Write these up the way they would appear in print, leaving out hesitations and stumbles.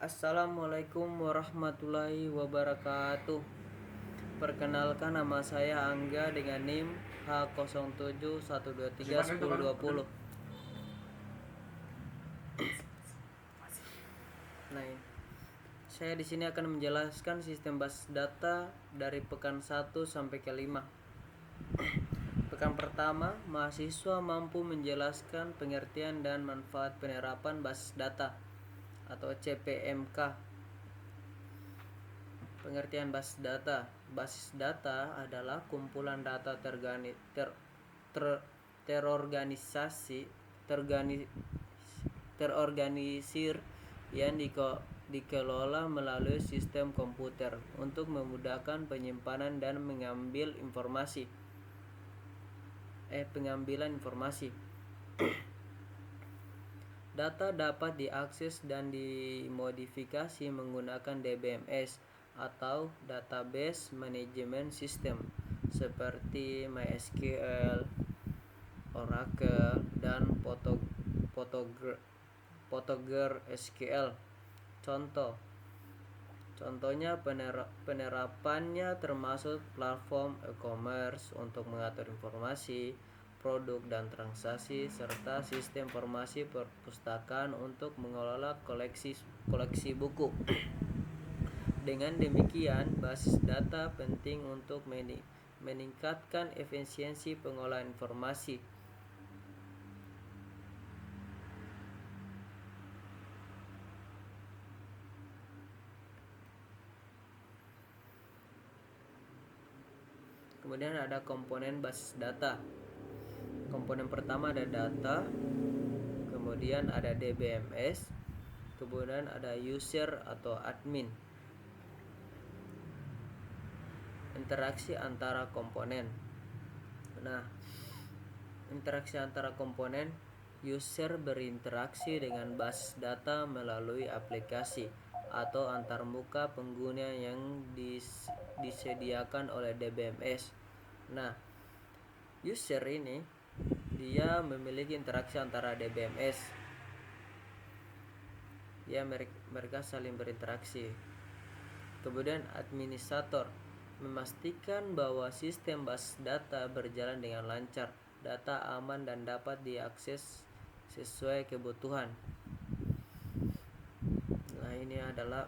Assalamualaikum warahmatullahi wabarakatuh. Perkenalkan, nama saya Angga dengan NIM H07123120. Nah, saya di sini akan menjelaskan sistem basis data dari pekan 1 sampai ke 5. Pekan pertama, mahasiswa mampu menjelaskan pengertian dan manfaat penerapan basis data atau CPMK. Pengertian basis data. Basis data adalah kumpulan data terorganisir yang dikelola melalui sistem komputer untuk memudahkan penyimpanan dan pengambilan informasi. Data dapat diakses dan dimodifikasi menggunakan DBMS atau Database Management System seperti MySQL, Oracle, dan PostgreSQL. Contohnya penerapannya termasuk platform e-commerce untuk mengatur informasi, produk dan transaksi, serta sistem informasi perpustakaan untuk mengelola koleksi buku. Dengan demikian, basis data penting untuk meningkatkan efisiensi pengolahan informasi. Kemudian ada komponen basis data. Komponen pertama ada data, kemudian ada DBMS, kemudian ada user atau admin. Interaksi antara komponen. Nah, interaksi antara komponen, user berinteraksi dengan basis data melalui aplikasi atau antarmuka pengguna yang disediakan oleh DBMS. Nah, user ini dia memiliki interaksi antara DBMS. Ya, mereka saling berinteraksi. Kemudian administrator memastikan bahwa sistem basis data berjalan dengan lancar, data aman dan dapat diakses sesuai kebutuhan. Nah, ini adalah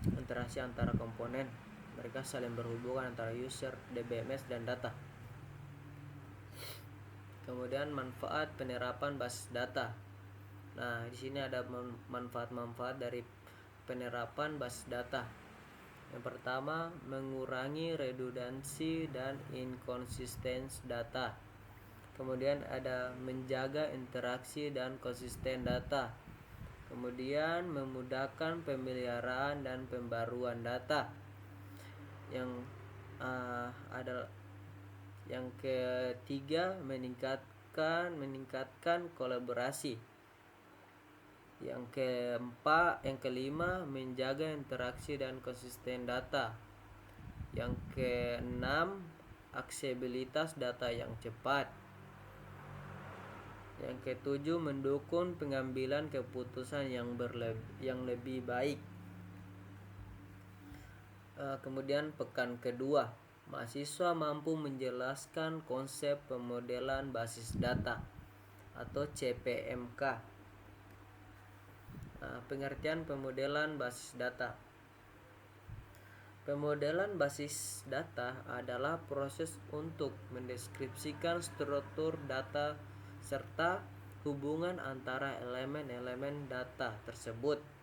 interaksi antara komponen. Mereka saling berhubungan antara user, DBMS dan data. Kemudian manfaat penerapan basis data. Nah, di sini ada manfaat-manfaat dari penerapan basis data. Yang pertama, mengurangi redundansi dan inkonsistensi data. Kemudian ada menjaga interaksi dan konsisten data. Kemudian memudahkan pemeliharaan dan pembaruan data. Yang ketiga, meningkatkan kolaborasi. Yang kelima, menjaga interaksi dan konsisten data. Yang keenam, aksesibilitas data yang cepat. Yang ketujuh, mendukung pengambilan keputusan yang lebih baik. Kemudian pekan kedua, mahasiswa mampu menjelaskan konsep pemodelan basis data atau CPMK. Pengertian pemodelan basis data. Pemodelan basis data adalah proses untuk mendeskripsikan struktur data serta hubungan antara elemen-elemen data tersebut.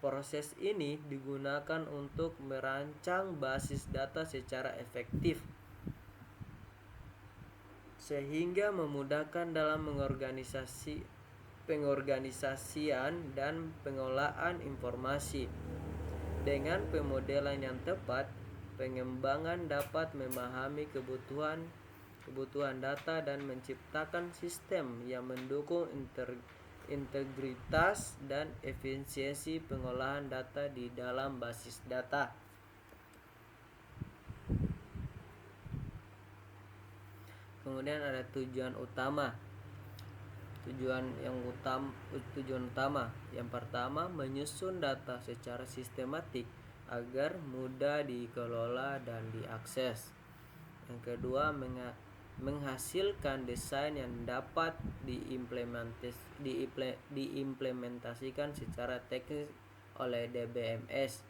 Proses ini digunakan untuk merancang basis data secara efektif, sehingga memudahkan dalam pengorganisasian dan pengolahan informasi. Dengan pemodelan yang tepat, pengembangan dapat memahami kebutuhan data dan menciptakan sistem yang mendukung integritas dan efisiensi pengolahan data di dalam basis data. Kemudian ada tujuan utama. Tujuan utama yang pertama, menyusun data secara sistematik agar mudah dikelola dan diakses. Yang kedua, menghasilkan desain yang dapat diimplementasikan secara teknis oleh DBMS.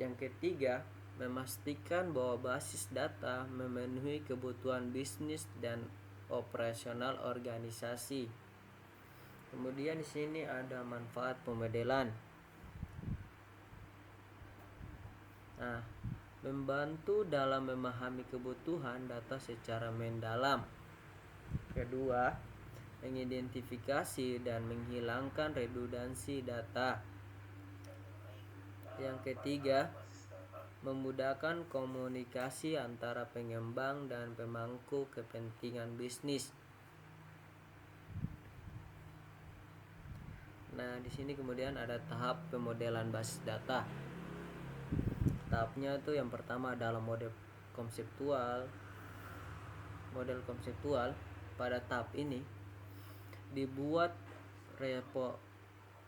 Yang ketiga, memastikan bahwa basis data memenuhi kebutuhan bisnis dan operasional organisasi. Kemudian di sini ada manfaat pemodelan. Nah, membantu dalam memahami kebutuhan data secara mendalam. Kedua, mengidentifikasi dan menghilangkan redundansi data. Yang ketiga, memudahkan komunikasi antara pengembang dan pemangku kepentingan bisnis. Nah, di sini kemudian ada tahap pemodelan basis data. Tahapnya itu yang pertama adalah model konseptual. Pada tahap ini dibuat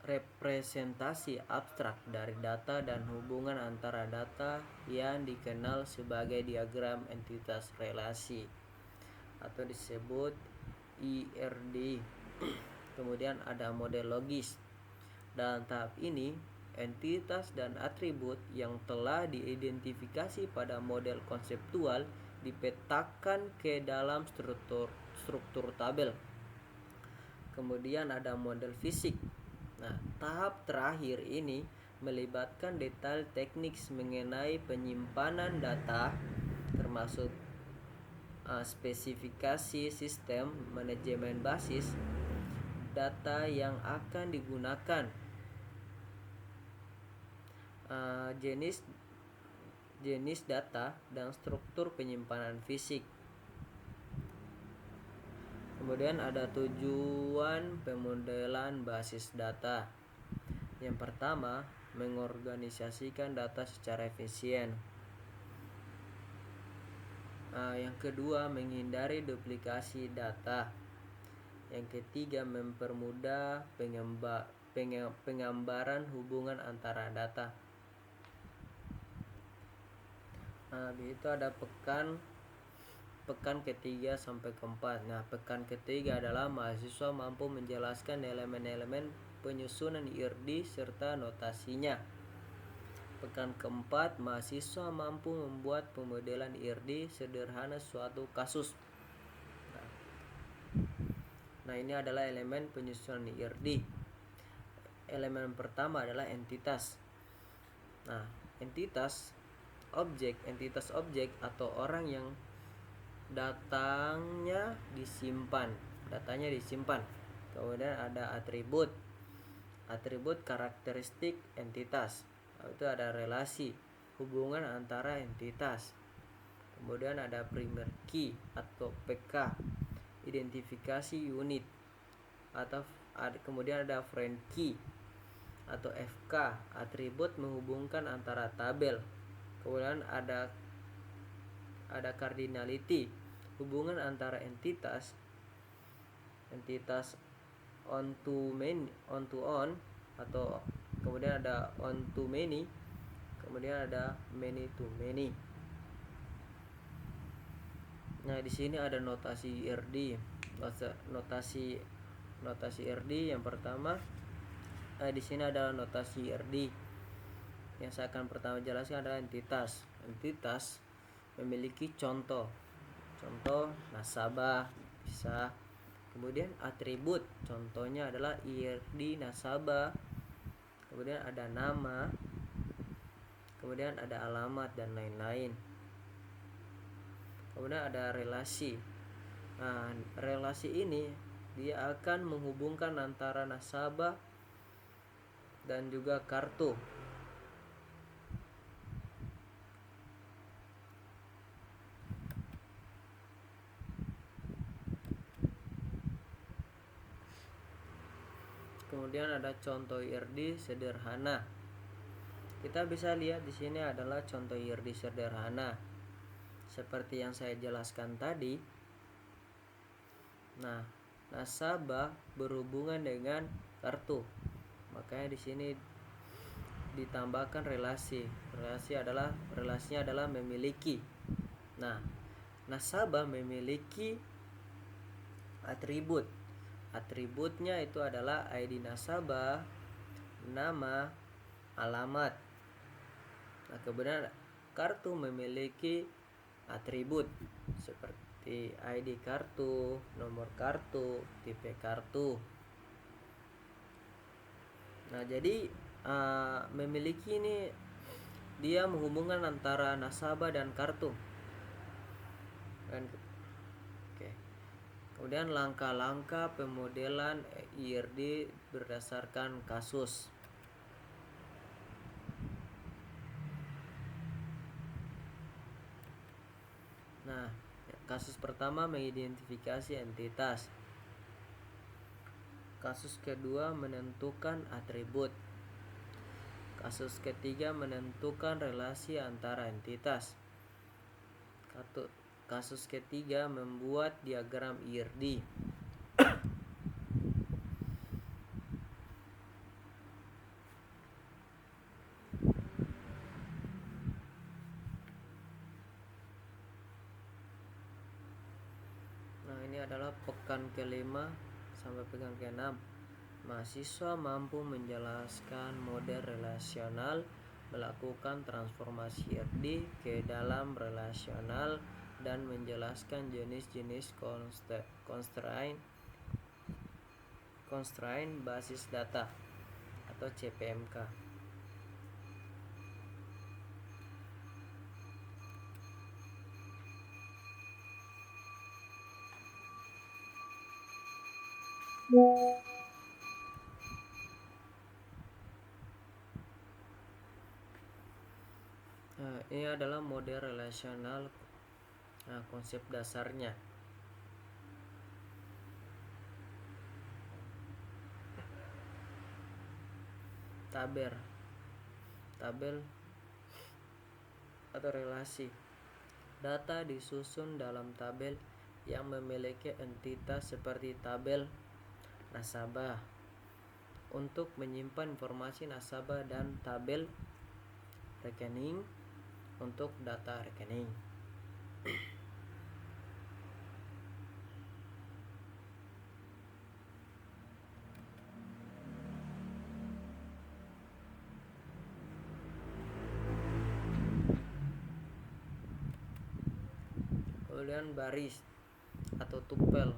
representasi abstrak dari data dan hubungan antara data yang dikenal sebagai diagram entitas relasi atau disebut IRD. Kemudian ada model logis. Dalam tahap ini, entitas dan atribut yang telah diidentifikasi pada model konseptual dipetakan ke dalam struktur tabel. Kemudian ada model fisik. Nah, tahap terakhir ini melibatkan detail teknik mengenai penyimpanan data, termasuk spesifikasi sistem manajemen basis data yang akan digunakan, jenis data dan struktur penyimpanan fisik. Kemudian ada tujuan pemodelan basis data. Yang pertama, mengorganisasikan data secara efisien. Yang kedua, menghindari duplikasi data. Yang ketiga, mempermudah penggambaran hubungan antara data. Itu ada pekan ketiga sampai keempat. Nah, pekan ketiga adalah mahasiswa mampu menjelaskan elemen-elemen penyusunan IRD serta notasinya. Pekan keempat, mahasiswa mampu membuat pemodelan IRD sederhana suatu kasus. Nah, ini adalah elemen penyusunan IRD. Elemen pertama adalah entitas. Nah, entitas objek atau orang yang datanya disimpan. Kemudian ada atribut karakteristik entitas. Itu ada relasi, hubungan antara entitas. Kemudian ada primer key atau PK, identifikasi unit. Kemudian ada friend key atau FK, atribut menghubungkan antara tabel. Kemudian ada cardinality, hubungan antara entitas on to atau kemudian ada on to many, kemudian ada many to many. Nah, di sini ada notasi IRD. Notasi IRD yang pertama, di sini ada notasi IRD. Yang saya akan pertama jelaskan adalah entitas. Entitas memiliki contoh nasabah bisa. Kemudian atribut, contohnya adalah IRD nasabah. Kemudian ada nama, kemudian ada alamat dan lain-lain. Kemudian ada relasi. Nah, relasi ini dia akan menghubungkan antara nasabah dan juga kartu. Kemudian ada contoh IRD sederhana. Kita bisa lihat di sini adalah contoh IRD sederhana. Seperti yang saya jelaskan tadi. Nah, nasabah berhubungan dengan kartu. Makanya di sini ditambahkan relasi. Relasinya adalah memiliki. Nah, nasabah memiliki atribut. Atributnya itu adalah ID nasabah, nama, alamat. Nah, kemudian kartu memiliki atribut seperti ID kartu, nomor kartu, tipe kartu. Nah, jadi memiliki ini dia menghubungkan antara nasabah dan kartu. Oke. Kemudian langkah-langkah pemodelan IRD berdasarkan kasus. Nah, kasus pertama mengidentifikasi entitas. Kasus kedua menentukan atribut. Kasus ketiga menentukan relasi antara entitas. Kasus ketiga membuat diagram IRD. Nah, ini adalah pekan ke-5 sampai pekan ke-6. Mahasiswa mampu menjelaskan model relasional, melakukan transformasi IRD ke dalam relasional, dan menjelaskan jenis-jenis constraint basis data atau CPMK. Nah, ini adalah model relasional. Nah, konsep dasarnya. Tabel atau relasi. Data disusun dalam tabel yang memiliki entitas seperti tabel nasabah untuk menyimpan informasi nasabah dan tabel rekening untuk data rekening. Kemudian baris atau tupel.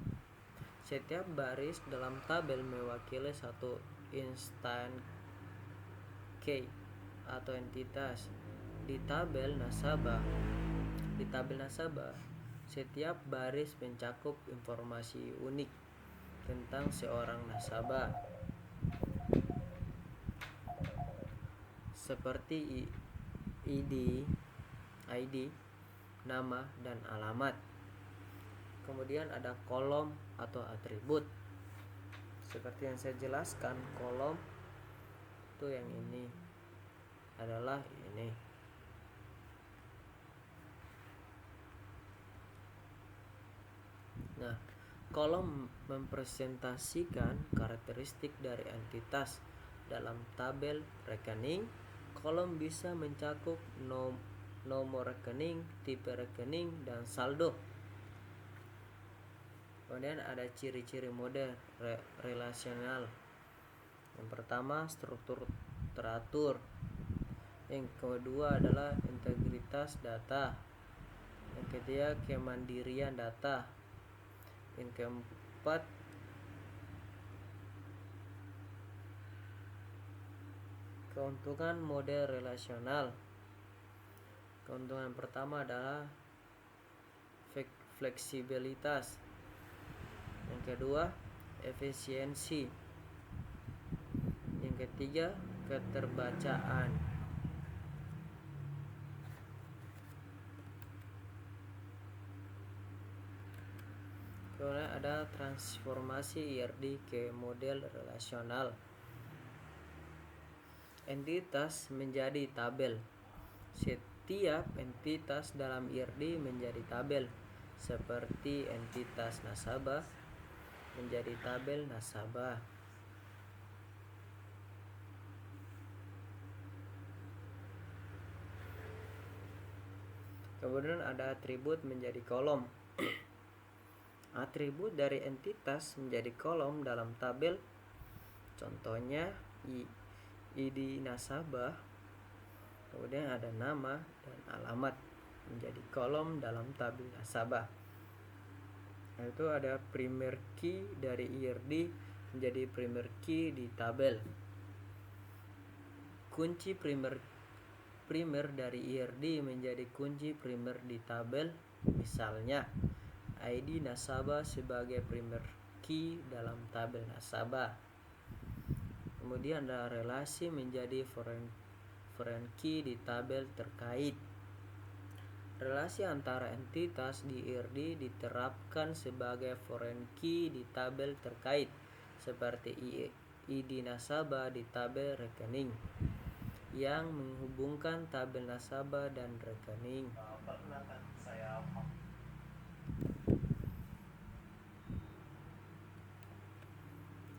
Setiap baris dalam tabel mewakili satu instan key atau entitas. Di tabel nasabah, setiap baris mencakup informasi unik tentang seorang nasabah, seperti ID, nama, dan alamat. Kemudian ada kolom atau atribut. Seperti yang saya jelaskan, kolom itu yang ini adalah ini. Nah, kolom mempresentasikan karakteristik dari entitas dalam tabel rekening. Kolom bisa mencakup nomor rekening, tipe rekening, dan saldo. Kemudian ada ciri-ciri model relasional. Yang pertama, struktur teratur. Yang kedua adalah integritas data. Yang ketiga, kemandirian data. Yang keempat, keuntungan model relasional. Keuntungan pertama adalah fleksibilitas. Yang kedua, efisiensi. Yang ketiga, keterbacaan. Kemudian ada transformasi IRD ke model relasional. Entitas menjadi tabel. Setiap entitas dalam IRD menjadi tabel, seperti entitas nasabah, menjadi tabel nasabah. Kemudian ada atribut menjadi kolom. Atribut dari entitas menjadi kolom dalam tabel, contohnya ID nasabah, kemudian ada nama dan alamat menjadi kolom dalam tabel nasabah. Itu ada primer key dari IRD menjadi primer key di tabel. Kunci primer dari IRD menjadi kunci primer di tabel, misalnya ID nasabah sebagai primer key dalam tabel nasabah. Kemudian ada relasi menjadi foreign key di tabel terkait. Relasi antara entitas di IRD diterapkan sebagai foreign key di tabel terkait, seperti ID nasabah di tabel rekening yang menghubungkan tabel nasabah dan rekening.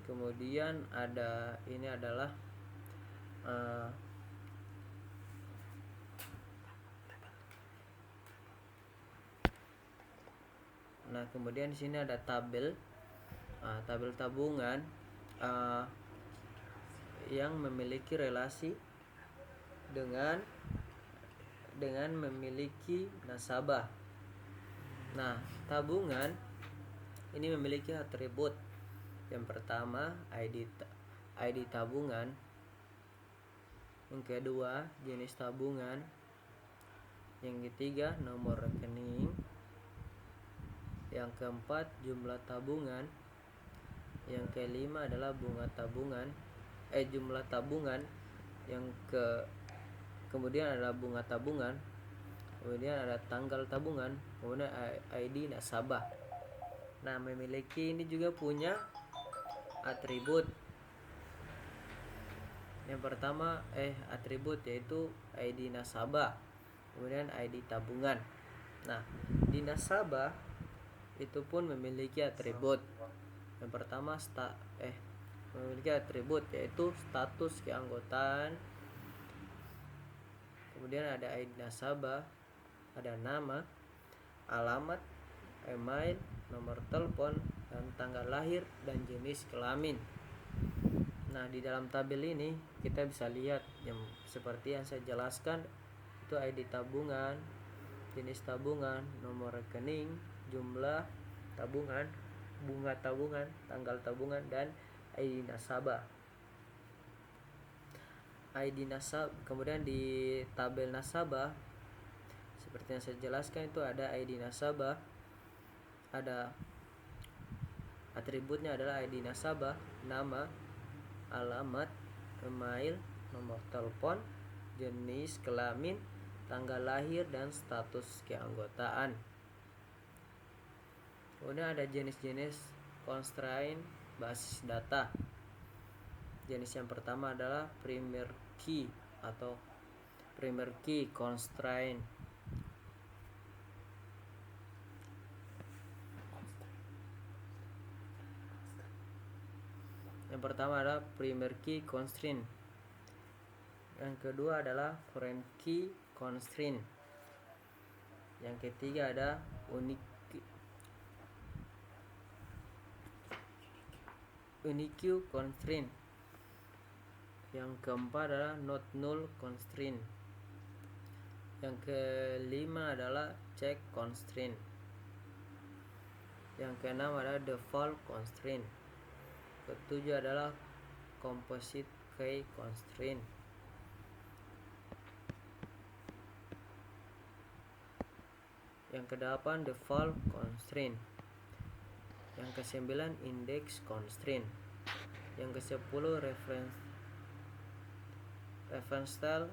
Kemudian ada ini adalah nah kemudian di sini ada tabel tabungan yang memiliki relasi dengan memiliki nasabah. Nah, tabungan ini memiliki atribut. Yang pertama ID tabungan, yang kedua jenis tabungan, yang ketiga nomor rekening, yang keempat jumlah tabungan, yang kelima adalah jumlah tabungan, kemudian adalah bunga tabungan, kemudian ada tanggal tabungan, kemudian ID nasabah. Nah, memiliki ini juga punya atribut. Yang pertama atribut yaitu ID nasabah, kemudian ID tabungan. Nah, di nasabah itu pun memiliki atribut. Yang pertama memiliki atribut yaitu status keanggotaan, kemudian ada ID nasabah, ada nama, alamat, email, nomor telepon, dan tanggal lahir dan jenis kelamin. Nah, di dalam tabel ini kita bisa lihat yang seperti yang saya jelaskan, itu ID tabungan, jenis tabungan, nomor rekening, jumlah tabungan, bunga tabungan, tanggal tabungan, dan ID nasabah. ID nasabah, kemudian di tabel nasabah seperti yang saya jelaskan itu ada ID nasabah, ada atributnya adalah ID nasabah, nama, alamat, email, nomor telepon, jenis kelamin, tanggal lahir, dan status keanggotaan. Kemudian ada jenis-jenis constraint basis data. Jenis yang pertama adalah primer key atau primer key constraint. Yang pertama adalah primer key constraint. Yang kedua adalah foreign key constraint. Yang ketiga ada unique constraint. Yang keempat adalah not null constraint. Yang kelima adalah check constraint. Yang keenam adalah default constraint. Ketujuh adalah composite key constraint. Yang kedelapan default constraint. Yang kesembilan index constraint. Yang kesepuluh reference style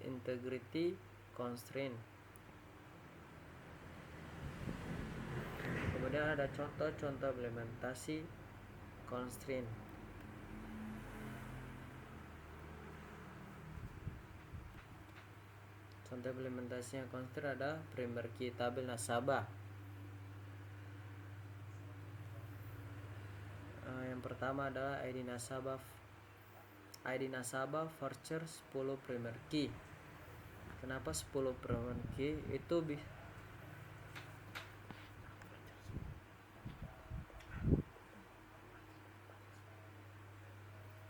integrity constraint. Kemudian ada contoh-contoh implementasi constraint. Contoh implementasinya constraint ada primer key tabel nasabah. Yang pertama adalah ID nasabah voucher 10 primary key. Kenapa 10 primary key? Itu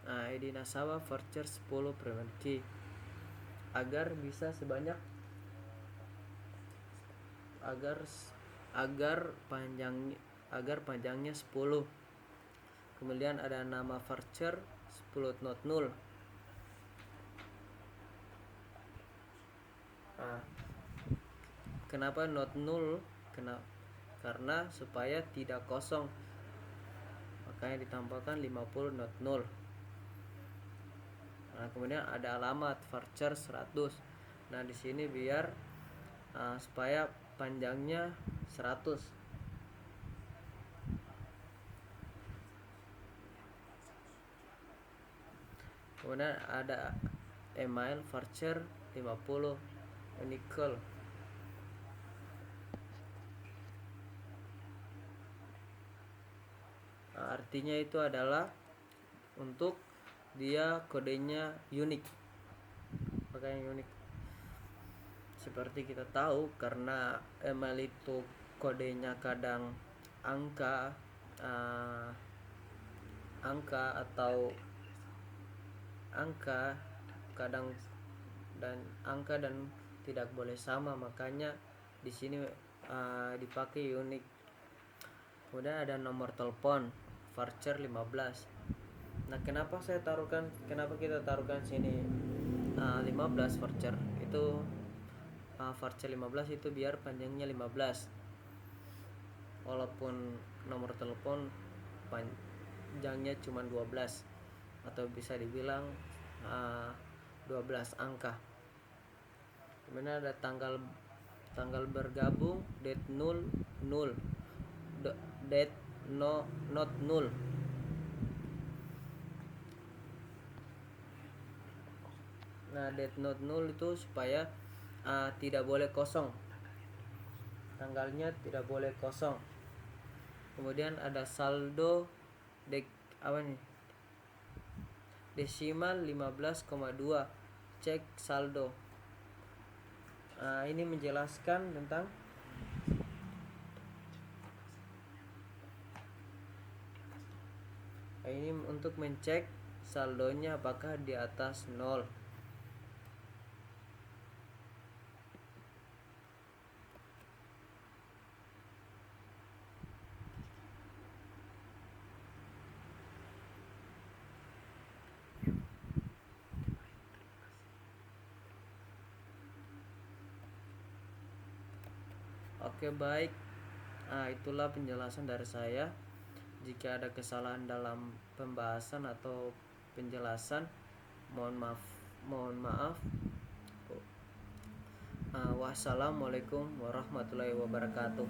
ID nasabah voucher 10 primary key agar bisa sebanyak agar panjangnya 10. Kemudian ada nama voucher 10 not null. Kenapa not null? Karena supaya tidak kosong, makanya ditambahkan 50 not null. Kemudian ada alamat voucher 100. Nah, di sini biar supaya panjangnya 100. Kemudian ada email voucher 50 unique. Artinya itu adalah untuk dia kodenya unik, makanya unik. Seperti kita tahu, karena email itu kodenya kadang angka kadang dan angka dan tidak boleh sama, makanya di sini dipakai unik. Kemudian ada nomor telepon voucher 15. Nah, kenapa kita taruhkan sini 15 voucher itu voucher 15 itu biar panjangnya 15, walaupun nomor telepon panjangnya cuma 12 atau bisa dibilang 12 angka. Kemudian ada tanggal bergabung date null date not null. Nah, date not null itu supaya tidak boleh kosong, tanggalnya tidak boleh kosong. Kemudian ada saldo desimal 15,2, cek saldo. Ini menjelaskan tentang ini untuk mencek saldonya apakah di atas 0. Oke, baik. Itulah penjelasan dari saya. Jika ada kesalahan dalam pembahasan atau penjelasan, mohon maaf. Wassalamualaikum warahmatullahi wabarakatuh.